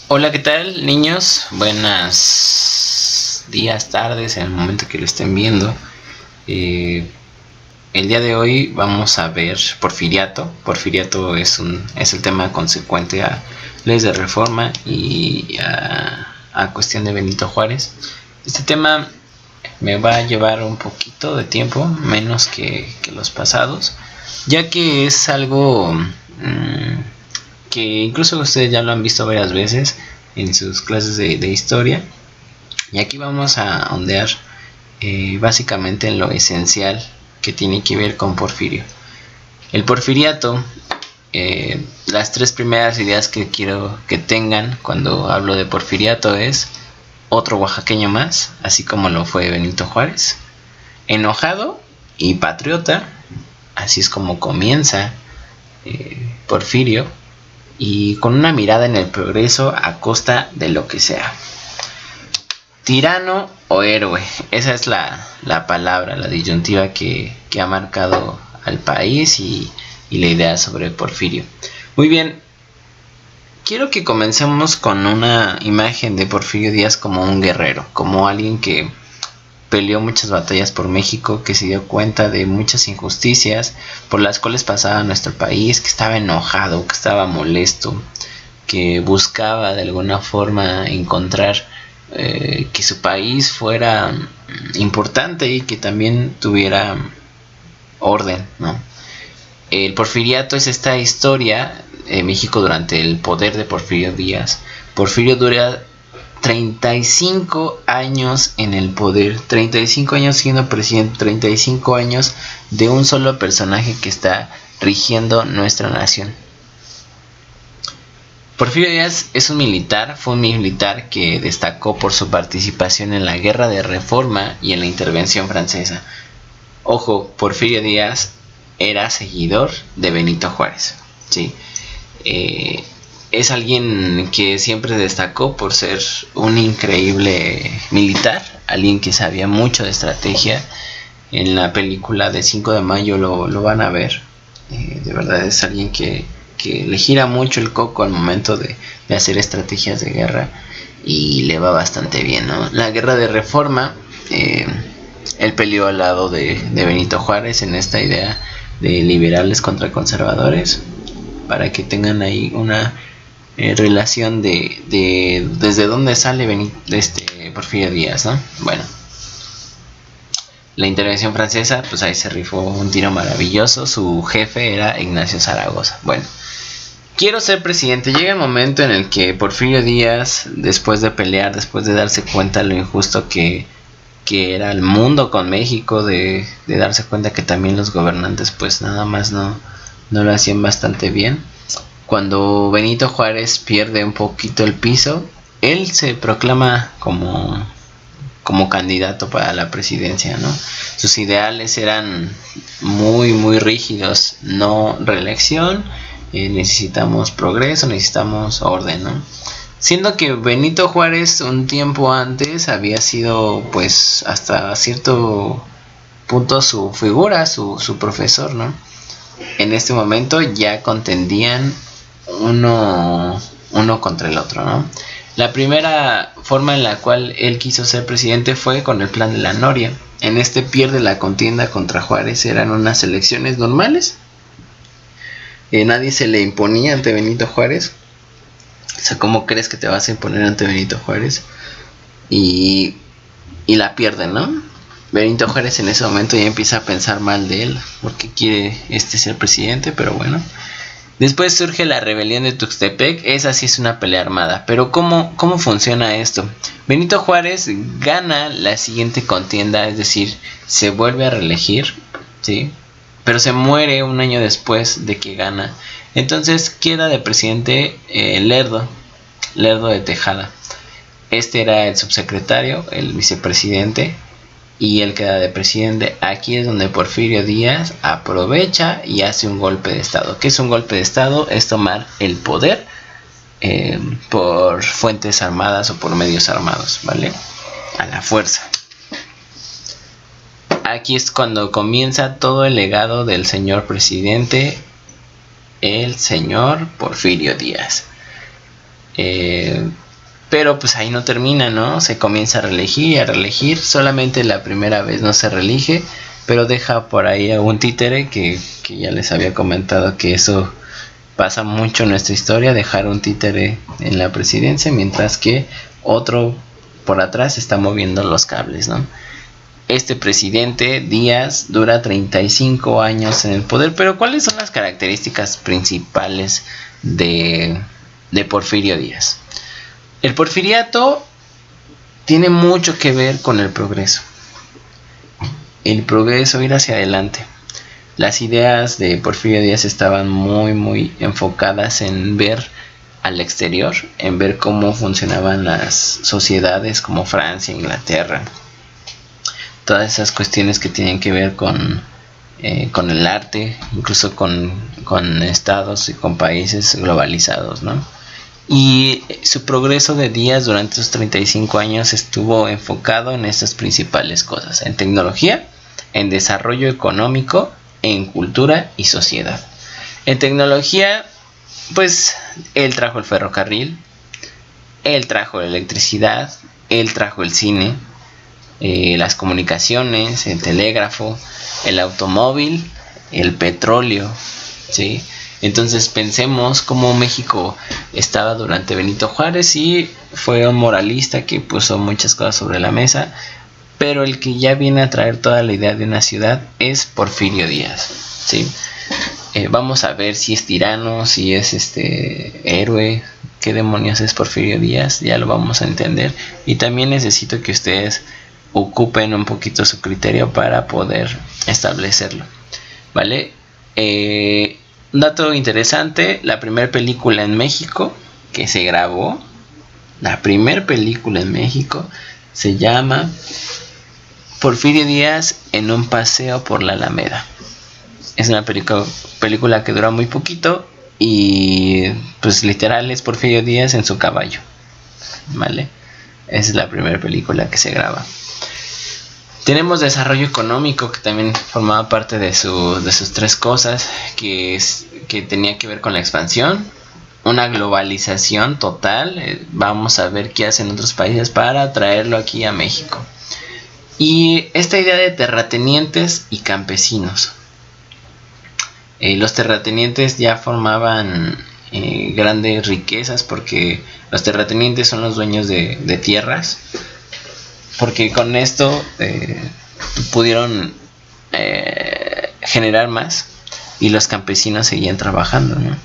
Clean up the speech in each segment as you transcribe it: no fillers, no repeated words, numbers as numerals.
Hola, ¿qué tal, niños? Buenas días, tardes, en el momento que lo estén viendo. Eh, el día de hoy vamos a ver Porfiriato. Porfiriato es el tema consecuente a leyes de reforma y a cuestión de Benito Juárez. Este tema me va a llevar un poquito de tiempo, menos que los pasados, ya que es algo que incluso ustedes ya lo han visto varias veces en sus clases de historia. Y aquí vamos a ondear básicamente en lo esencial que tiene que ver con Porfirio. El porfiriato, las tres primeras ideas que quiero que tengan cuando hablo de porfiriato es otro oaxaqueño más, así como lo fue Benito Juárez, enojado y patriota, así es como comienza Porfirio, y con una mirada en el progreso a costa de lo que sea. Tirano o héroe, esa es la palabra, la disyuntiva que ha marcado al país y la idea sobre Porfirio. Muy bien, quiero que comencemos con una imagen de Porfirio Díaz como un guerrero, como alguien que peleó muchas batallas por México, que se dio cuenta de muchas injusticias por las cuales pasaba nuestro país, que estaba enojado, que estaba molesto, que buscaba de alguna forma encontrar que su país fuera importante y que también tuviera orden, ¿no? El porfiriato es esta historia de México durante el poder de Porfirio Díaz. Porfirio dura 35 años en el poder, 35 años siendo presidente, 35 años de un solo personaje que está rigiendo nuestra nación. Porfirio Díaz es un militar, fue un militar que destacó por su participación en la Guerra de Reforma y en la intervención francesa. Ojo, Porfirio Díaz era seguidor de Benito Juárez, ¿sí? Es alguien que siempre destacó por ser un increíble militar, alguien que sabía mucho de estrategia. En la película de 5 de mayo lo van a ver. De verdad es alguien que le gira mucho el coco al momento de hacer estrategias de guerra y le va bastante bien, ¿no? La Guerra de Reforma, él peleó al lado de Benito Juárez en esta idea de liberales contra conservadores, para que tengan ahí una relación de desde dónde sale Porfirio Díaz, ¿no? Bueno, la intervención francesa, pues ahí se rifó un tiro maravilloso. Su jefe era Ignacio Zaragoza. Bueno, quiero ser presidente. Llega el momento en el que Porfirio Díaz, después de pelear, después de darse cuenta de lo injusto que era el mundo con México, de darse cuenta que también los gobernantes pues nada más no lo hacían bastante bien. Cuando Benito Juárez pierde un poquito el piso, él se proclama como candidato para la presidencia, ¿no? Sus ideales eran muy rígidos: no reelección, necesitamos progreso, necesitamos orden, ¿no? Siendo que Benito Juárez un tiempo antes había sido pues hasta cierto punto su figura, su profesor, ¿no? En este momento ya contendían uno contra el otro, ¿no? La primera forma en la cual él quiso ser presidente fue con el plan de la Noria. En este pierde la contienda contra Juárez, eran unas elecciones normales. Nadie se le imponía ante Benito Juárez. O sea, ¿cómo crees que te vas a imponer ante Benito Juárez? Y la pierden, ¿no? Benito Juárez en ese momento ya empieza a pensar mal de él, porque quiere ser presidente, pero bueno. Después surge la rebelión de Tuxtepec. Esa sí es una pelea armada. Pero ¿cómo funciona esto? Benito Juárez gana la siguiente contienda, es decir, se vuelve a reelegir, ¿sí? Pero se muere un año después de que gana. Entonces queda de presidente Lerdo de Tejada. Este era el subsecretario, el vicepresidente, y él queda de presidente. Aquí es donde Porfirio Díaz aprovecha y hace un golpe de estado. ¿Qué es un golpe de estado? Es tomar el poder por fuentes armadas o por medios armados, ¿vale? A la fuerza. Aquí es cuando comienza todo el legado del señor presidente, el señor Porfirio Díaz. Pero pues ahí no termina, ¿no? Se comienza a reelegir y a reelegir. Solamente la primera vez no se reelige, pero deja por ahí a un títere que ya les había comentado que eso pasa mucho en nuestra historia, dejar un títere en la presidencia mientras que otro por atrás está moviendo los cables, ¿no? Este presidente Díaz dura 35 años en el poder, pero ¿cuáles son las características principales de Porfirio Díaz? El porfiriato tiene mucho que ver con el progreso, ir hacia adelante. Las ideas de Porfirio Díaz estaban muy enfocadas en ver al exterior, en ver cómo funcionaban las sociedades como Francia, Inglaterra, todas esas cuestiones que tienen que ver con el arte, incluso con estados y con países globalizados, ¿no? Y su progreso de Díaz durante esos 35 años estuvo enfocado en estas principales cosas: en tecnología, en desarrollo económico, en cultura y sociedad. En tecnología, pues él trajo el ferrocarril, él trajo la electricidad, él trajo el cine, las comunicaciones, el telégrafo, el automóvil, el petróleo, ¿sí? Entonces pensemos cómo México estaba durante Benito Juárez, y fue un moralista que puso muchas cosas sobre la mesa, pero el que ya viene a traer toda la idea de una ciudad es Porfirio Díaz, ¿sí? Vamos a ver si es tirano, si es héroe, qué demonios es Porfirio Díaz, ya lo vamos a entender. Y también necesito que ustedes ocupen un poquito su criterio para poder establecerlo, ¿vale? Un dato interesante: la primera película en México que se grabó, se llama Porfirio Díaz en un paseo por la Alameda. Es una película que dura muy poquito y pues literal es Porfirio Díaz en su caballo, ¿vale? Esa es la primera película que se graba. Tenemos desarrollo económico, que también formaba parte de sus tres cosas, que tenía que ver con la expansión, una globalización total. Vamos a ver qué hacen otros países para traerlo aquí a México. Y esta idea de terratenientes y campesinos. Los terratenientes ya formaban grandes riquezas, porque los terratenientes son los dueños de tierras, porque con esto pudieron generar más, y los campesinos seguían trabajando, ¿no?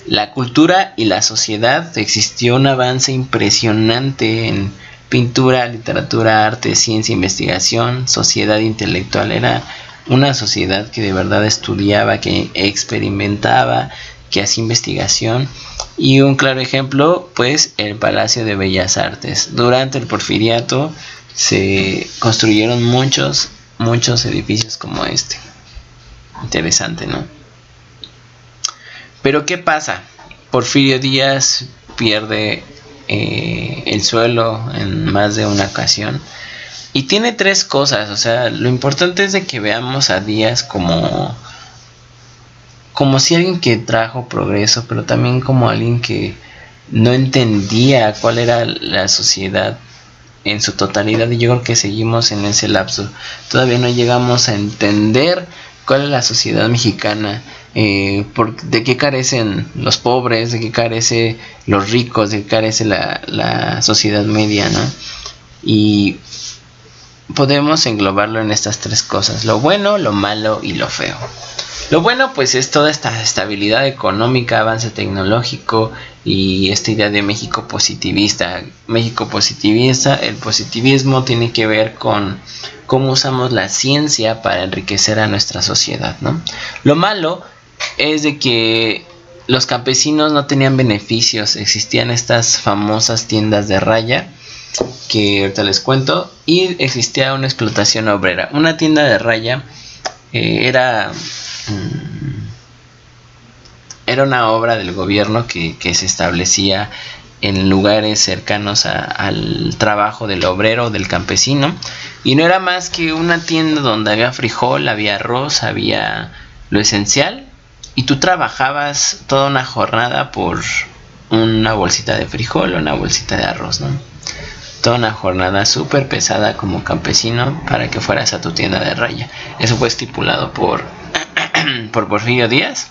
La cultura y la sociedad: existió un avance impresionante en pintura, literatura, arte, ciencia, investigación, sociedad intelectual. Era una sociedad que de verdad estudiaba, que experimentaba, que hacía investigación. Y un claro ejemplo, pues, el Palacio de Bellas Artes. Durante el Porfiriato se construyeron muchos edificios como este. Interesante, ¿no? Pero ¿qué pasa? Porfirio Díaz pierde el suelo en más de una ocasión. Y tiene tres cosas. O sea, lo importante es de que veamos a Díaz como si alguien que trajo progreso, pero también como alguien que no entendía cuál era la sociedad en su totalidad. Y yo creo que seguimos en ese lapso. Todavía no llegamos a entender cuál es la sociedad mexicana, de qué carecen los pobres, de qué carece los ricos, de qué carece la sociedad media, ¿no? Y podemos englobarlo en estas tres cosas: lo bueno, lo malo y lo feo. Lo bueno, pues, es toda esta estabilidad económica, avance tecnológico y esta idea de México positivista. El positivismo tiene que ver con cómo usamos la ciencia para enriquecer a nuestra sociedad, ¿no? Lo malo es de que los campesinos no tenían beneficios. Existían estas famosas tiendas de raya, que ahorita les cuento, y existía una explotación obrera. Una tienda de raya era una obra del gobierno que se establecía en lugares cercanos al trabajo del obrero, del campesino, y no era más que una tienda donde había frijol, había arroz, había lo esencial, y tú trabajabas toda una jornada por una bolsita de frijol o una bolsita de arroz, ¿no? Toda una jornada súper pesada como campesino para que fueras a tu tienda de raya. Eso fue estipulado por Porfirio Díaz.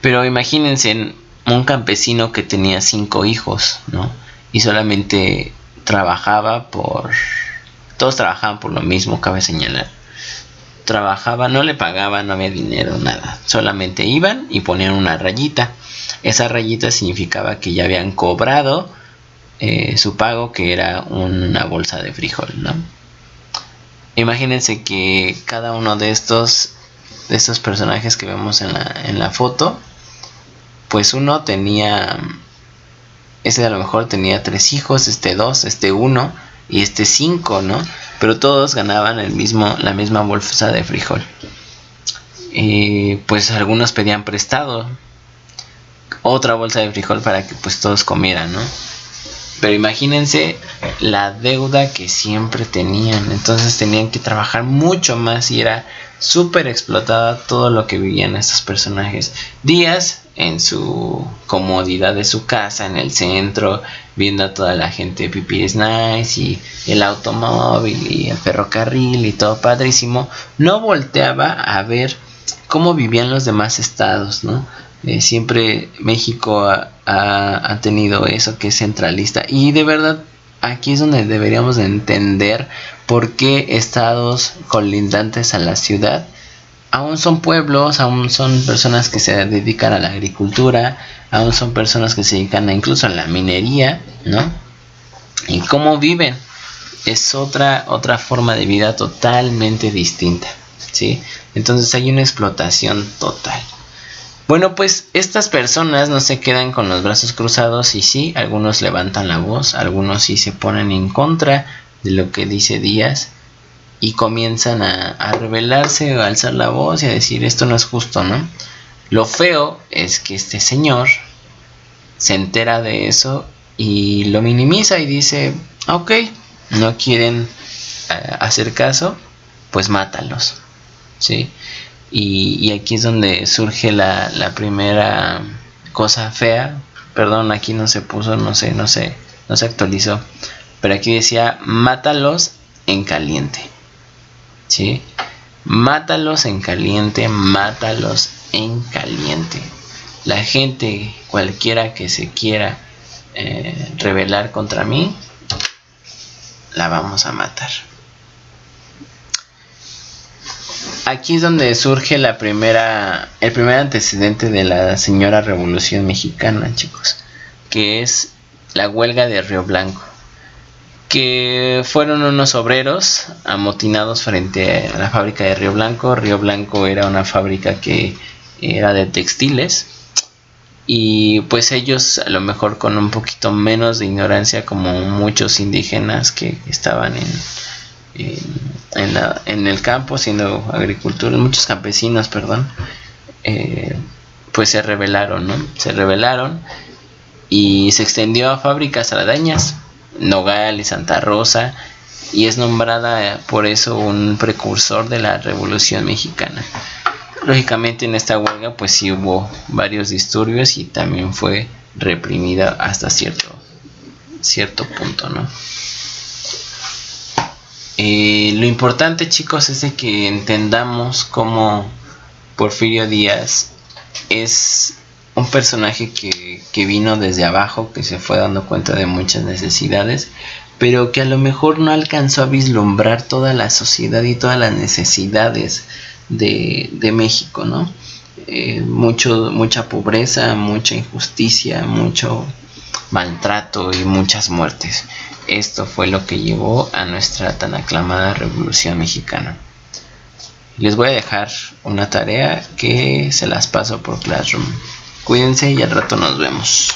Pero imagínense un campesino que tenía 5 hijos, ¿no? Y solamente todos trabajaban por lo mismo, cabe señalar. Trabajaban, no le pagaban, no había dinero, nada. Solamente iban y ponían una rayita. Esa rayita significaba que ya habían cobrado su pago, que era una bolsa de frijol, ¿no? Imagínense que cada uno de estos personajes que vemos en la foto, pues uno tenía, a lo mejor tenía 3 hijos, 2, 1 y 5, ¿no? Pero todos ganaban la misma bolsa de frijol. Pues algunos pedían prestado otra bolsa de frijol para que pues todos comieran, ¿no? Pero imagínense la deuda que siempre tenían. Entonces tenían que trabajar mucho más y era súper explotada todo lo que vivían estos personajes. Díaz en su comodidad de su casa en el centro, viendo a toda la gente Pipiris Nice y el automóvil y el ferrocarril y todo padrísimo, no volteaba a ver cómo vivían los demás estados, ¿no? Siempre México ha tenido eso que es centralista, y de verdad aquí es donde deberíamos de entender por qué estados colindantes a la ciudad aún son pueblos, aún son personas que se dedican a la agricultura, aún son personas que se dedican incluso a la minería, ¿no? Y cómo viven es otra forma de vida totalmente distinta, ¿sí? Entonces hay una explotación total. Bueno, pues estas personas no se quedan con los brazos cruzados, y sí, algunos levantan la voz, algunos sí se ponen en contra de lo que dice Díaz y comienzan a rebelarse o a alzar la voz y a decir esto no es justo, ¿no? Lo feo es que este señor se entera de eso y lo minimiza y dice, ok, no quieren hacer caso, pues mátalos, ¿sí? Y aquí es donde surge la primera cosa fea. Perdón, aquí no se puso, no se actualizó. Pero aquí decía, mátalos en caliente, ¿sí? Mátalos en caliente, mátalos en caliente. La gente, cualquiera que se quiera rebelar contra mí, la vamos a matar. Aquí es donde surge el primer antecedente de la señora Revolución Mexicana, chicos, que es la huelga de Río Blanco, que fueron unos obreros amotinados frente a la fábrica de Río Blanco. Río Blanco era una fábrica que era de textiles, y pues ellos, a lo mejor con un poquito menos de ignorancia, como muchos indígenas que estaban en el campo haciendo agricultura, muchos campesinos, pues se rebelaron, ¿no? Se rebelaron y se extendió a fábricas aledañas, Nogal y Santa Rosa, y es nombrada por eso un precursor de la Revolución Mexicana. Lógicamente en esta huelga pues sí hubo varios disturbios y también fue reprimida hasta cierto punto, ¿no? Lo importante, chicos, es de que entendamos cómo Porfirio Díaz es un personaje que vino desde abajo, que se fue dando cuenta de muchas necesidades, pero que a lo mejor no alcanzó a vislumbrar toda la sociedad y todas las necesidades de México, ¿no? Mucha pobreza, mucha injusticia, mucho maltrato y muchas muertes. Esto fue lo que llevó a nuestra tan aclamada Revolución Mexicana. Les voy a dejar una tarea que se las paso por Classroom. Cuídense y al rato nos vemos.